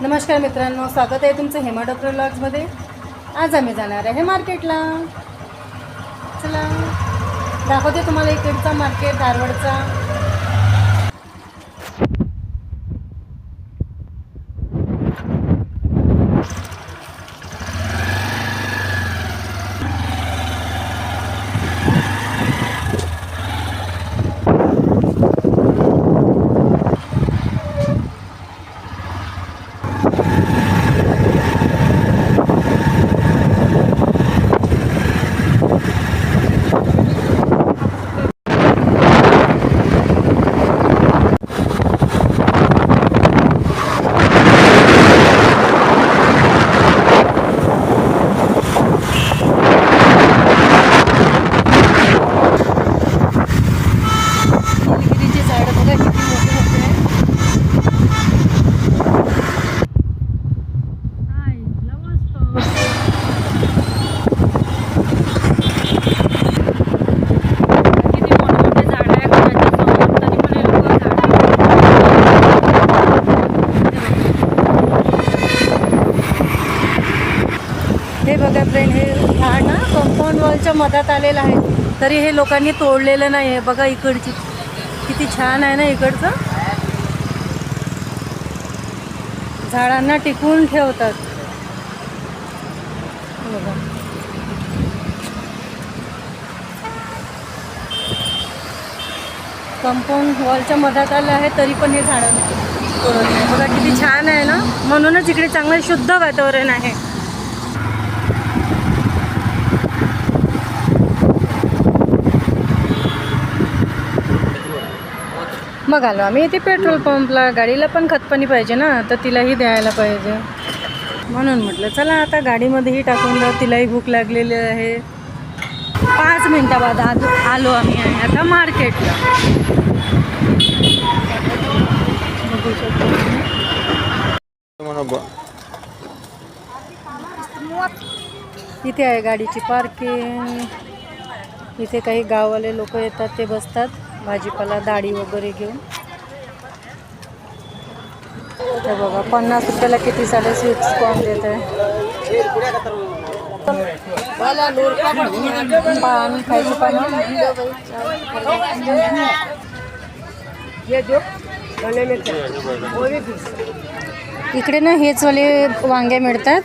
नमस्कार मित्रांनो, स्वागत आहे तुमचं हेमा डॉक्टर व्लॉग्समध्ये। आज आम्ही जाणार आहे मार्केटला। चला दाखवते तुम्हाला इकडचा मार्केट, धारवाडचा। हे बघा फ्रेंड, हे झाड ना कंपाऊंड वॉलच्या मधात आलेलं आहे, तरी हे लोकांनी तोडलेलं नाही आहे। बघा इकडची किती छान आहे ना, इकडचं झाडांना टिकवून ठेवतात। बघा कंपाऊंड वॉलच्या मधात आलं आहे, तरी पण हे झाड तोडत नाही। बघा किती छान आहे ना, म्हणूनच इकडे चांगलं शुद्ध वातावरण आहे। मग आलो आम्ही इथे पेट्रोल पंपला। गाडीला पण खतपाणी पाहिजे ना, तर तिलाही द्यायला पाहिजे, म्हणून म्हटलं चला आता गाडीमध्येही टाकून जाऊ। तिलाही भूक लागलेली आहे। 5 मिनिटाबाद आलो आम्ही आता मार्केटला। बघू शकतो इथे आहे गाडीची पार्किंग। इथे काही गाववाले लोक येतात, ते बसतात भाजीपाला डाळी वगैरे घेऊन। हे बघा 50 रुपयाला किती सारे स्वीट्स कॉर्न देत आहे। पान खायची पानं इकडे ना हेच वाले वांगे मिळतात।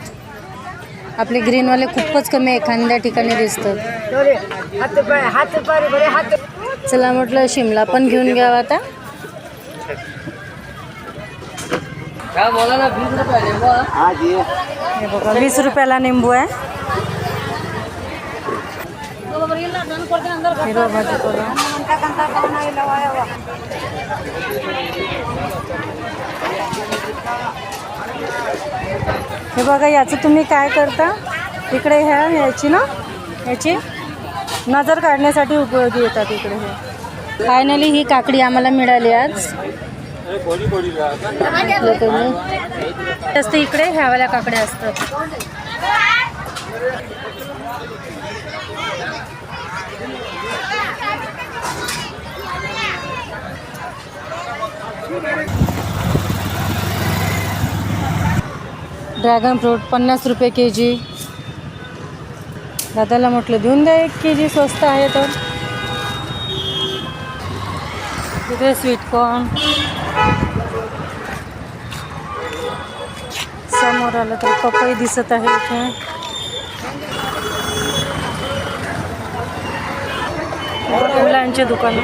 आपले ग्रीनवाले खूपच कमी एखाद्या ठिकाणी दिसतात। चला म्हटलं शिमला पण घेऊन घ्यावा आता। हे बघा 20 रुपयाला निंबू आहे। हिरवा भाजीपाला हे बघा, याचं तुम्ही काय करता इकडे, याची नजर काढण्यासाठी उपयोगी येतात इकडे हे। फायनली ही काकडी आम्हाला मिळाली आज। जास्त इकडे ह्यावाल्या काकड्या असतात। ड्रॅगन फ्रूट 50 रुपये केजी। दादाला म्हटलं देऊन द्या 1 केजी, स्वस्त आहे तर। तिथे स्वीटकॉर्न समोर आलं तर पपई दिसत आहे इथे। मुलांचे दुकान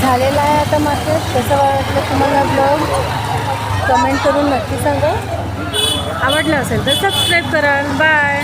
झालेला आहे आता मार्केट। कसं वाटलं तुम्हाला ब्लॉग, कमेंट करून नक्की सांगा। आवडलं असेल तर सबस्क्राईब करा। बाय।